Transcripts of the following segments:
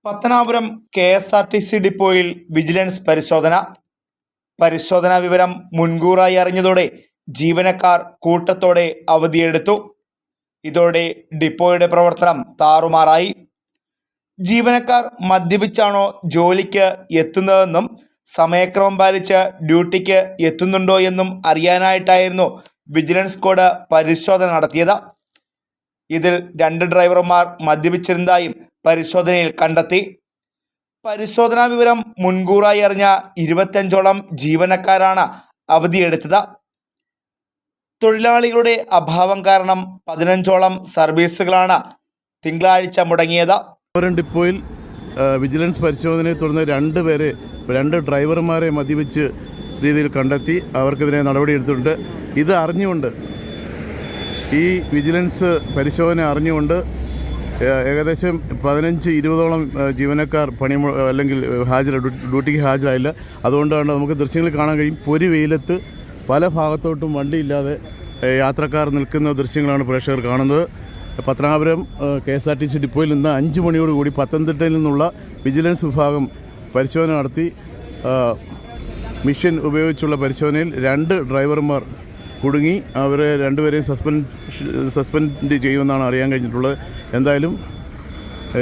Pathanapuram KSRTC ഡിപ്പോയിൽ vigilance പരിശോധനാ വിവരം മുൻകൂറായി അറിഞ്ഞതോടെ ജീവനക്കാർ കൂട്ടത്തോടെ അവധിയെടുത്തു. ഇതോടെ ഡിപ്പോയുടെ പ്രവർത്തനം താറുമാറായി. ജീവനക്കാർ മദ്യപിച്ചാണോ ജോലിക്ക് എത്തുന്നതെന്നും സമയക്രമം പാലിച്ച് ഡ്യൂട്ടിക്ക് എത്തുന്നുണ്ടോ എന്നും അറിയാനായിട്ടായിരുന്നു വിജിലൻസ് സ്ക്വാഡ് പരിശോധന നടത്തിയത്. ഇതിൽ 2 ഡ്രൈവർമാർ മദ്യപിച്ചിരുന്നതായും പരിശോധനയിൽ കണ്ടെത്തി. പരിശോധനാ വിവരം മുൻകൂറായി അറിഞ്ഞ 25ഓളം ജീവനക്കാരാണ് അവധിയെടുത്തത്. തൊഴിലാളികളുടെ അഭാവം കാരണം 15ഓളം സർവീസുകളാണ് തിങ്കളാഴ്ച മുടങ്ങിയത്. ഡിപ്പോയിൽ വിജിലൻസ് പരിശോധനയെ തുടർന്ന് 2 ഡ്രൈവർമാരെ മദ്യപിച്ച് രീതിയിൽ കണ്ടെത്തി അവർക്കെതിരെ നടപടിയെടുത്തിട്ടുണ്ട്. ഇത് അറിഞ്ഞുകൊണ്ട് ഈ വിജിലൻസ് പരിശോധന അറിഞ്ഞുകൊണ്ട് ഏകദേശം 15-20ഓളം ജീവനക്കാർ അല്ലെങ്കിൽ ഡ്യൂട്ടിക്ക് ഹാജരായില്ല. അതുകൊണ്ടാണ് നമുക്ക് ദൃശ്യങ്ങളിൽ കാണാൻ കഴിയും. പൊരി വെയിലത്ത് പല ഭാഗത്തോട്ടും വണ്ടിയില്ലാതെ യാത്രക്കാർ നിൽക്കുന്ന ദൃശ്യങ്ങളാണ് പ്രേക്ഷകർ കാണുന്നത്. പത്തനാപുരം KSRTC ഡിപ്പോയിൽ നിന്ന് 5 മണിയോടുകൂടി പത്തനംതിട്ടയിൽ നിന്നുള്ള വിജിലൻസ് വിഭാഗം പരിശോധന നടത്തി. മിഷൻ ഉപയോഗിച്ചുള്ള പരിശോധനയിൽ 2 ഡ്രൈവർമാർ കുടുങ്ങി. അവരെ 2പേരെയും സസ്പെൻഡ് ചെയ്യുമെന്നാണ് അറിയാൻ കഴിഞ്ഞിട്ടുള്ളത്. എന്തായാലും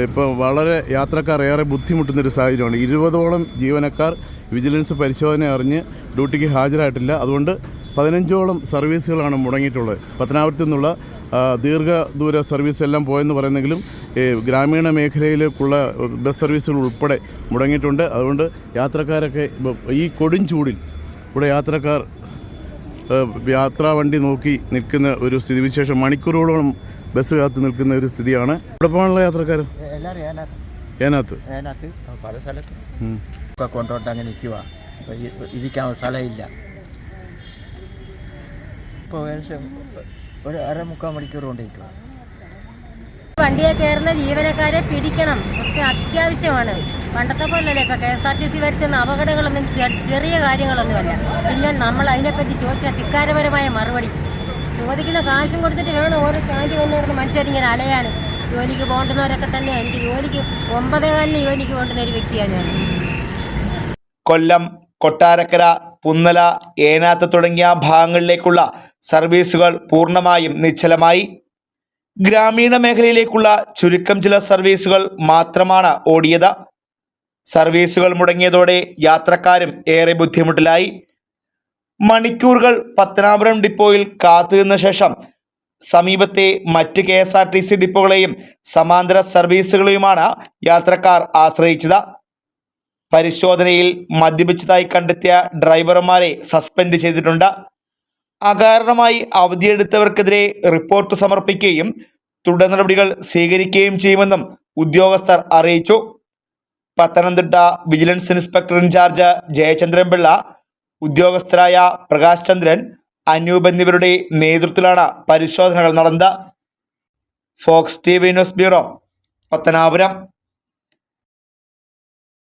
ഇപ്പോൾ വളരെ യാത്രക്കാർ ഏറെ ബുദ്ധിമുട്ടുന്നൊരു സാഹചര്യമാണ്. 20ഓളം ജീവനക്കാർ വിജിലൻസ് പരിശോധന അറിഞ്ഞ് ഡ്യൂട്ടിക്ക് ഹാജരായിട്ടില്ല. അതുകൊണ്ട് 15ഓളം സർവീസുകളാണ് മുടങ്ങിയിട്ടുള്ളത്. പത്തനാപുരത്തു നിന്നുള്ള ദീർഘദൂര സർവീസ് എല്ലാം പോയെന്ന് പറയുന്നെങ്കിലും ഗ്രാമീണ മേഖലയിലേക്കുള്ള ബസ് സർവീസുകൾ ഉൾപ്പെടെ മുടങ്ങിയിട്ടുണ്ട്. അതുകൊണ്ട് യാത്രക്കാരൊക്കെ ഈ കൊടും ചൂടിൽ ഇവിടെ യാത്രക്കാർ യാത്രാവണ്ടി നോക്കി നിൽക്കുന്ന ഒരു സ്ഥിതിവിശേഷം, മണിക്കൂറുകളോളം ബസ് കാത്ത് നിൽക്കുന്ന ഒരു സ്ഥിതിയാണ്. ഇവിടെ പോകാനുള്ള യാത്രക്കാർ ഏനാത്ത് പല സ്ഥലത്തും കൊണ്ടോട്ട് അങ്ങനെ നിൽക്കുക. ഇരിക്കാൻ സ്ഥലമില്ല. ഇപ്പോൾ ഒരു 1/4 മണിക്കൂർ കൊണ്ടിരിക്കുക. വണ്ടിയെ കയറുന്ന ജീവനക്കാരെ പിടിക്കണം, ഒക്കെ അത്യാവശ്യമാണ്. പണ്ടത്തെ പോലല്ലേ ഇപ്പോൾ KSRTC വരുത്തുന്ന അപകടങ്ങളൊന്നും ചെറിയ കാര്യങ്ങളൊന്നുമല്ല. പിന്നെ നമ്മൾ അതിനെപ്പറ്റി ചോദിച്ച ധിക്കാരപരമായ മറുപടി ചോദിക്കുന്ന കാശും കൊടുത്തിട്ട് വേണം ഓരോ സ്റ്റാൻഡിൽ വന്നിരുന്ന മനുഷ്യരിങ്ങനെ അലയാൻ. ജോലിക്ക് പോകേണ്ടുന്നവരൊക്കെ തന്നെ. എനിക്ക് ജോലിക്ക് 9:15 ജോലിക്ക് പോകേണ്ടുന്ന ഒരു വ്യക്തിയാണ് ഞാൻ. കൊല്ലം, കൊട്ടാരക്കര, പുന്നല, ഏനാത്ത് തുടങ്ങിയ ഭാഗങ്ങളിലേക്കുള്ള സർവീസുകൾ പൂർണ്ണമായും നിശ്ചലമായി. ഗ്രാമീണ മേഖലയിലേക്കുള്ള ചുരുക്കം ചില സർവീസുകൾ മാത്രമാണ് ഓടിയത്. സർവീസുകൾ മുടങ്ങിയതോടെ യാത്രക്കാരും ഏറെ ബുദ്ധിമുട്ടിലായി. മണിക്കൂറുകൾ പത്തനാപുരം ഡിപ്പോയിൽ കാത്തുനിന്ന ശേഷം സമീപത്തെ മറ്റ് KSRTC ഡിപ്പോകളെയും സമാന്തര സർവീസുകളെയുമാണ് യാത്രക്കാർ ആശ്രയിച്ചത്. പരിശോധനയിൽ മദ്യപിച്ചതായി കണ്ടെത്തിയ ഡ്രൈവർമാരെ സസ്പെൻഡ് ചെയ്തിട്ടുണ്ട്. അകാരണമായി അവധിയെടുത്തവർക്കെതിരെ റിപ്പോർട്ട് സമർപ്പിക്കുകയും തുടർ നടപടികൾ സ്വീകരിക്കുകയും ചെയ്യുമെന്നും ഉദ്യോഗസ്ഥർ അറിയിച്ചു. Pathanamthitta vigilance inspector incharge Jayachandran Pillai, ഉദ്യോഗസ്ഥരായ പ്രകാശ് ചന്ദ്രൻ, അനൂപ് എന്നിവരുടെ നേതൃത്വത്തിലാണ് പരിശോധനകൾ നടന്നത്. Fox TV news bureau, Pathanapuram.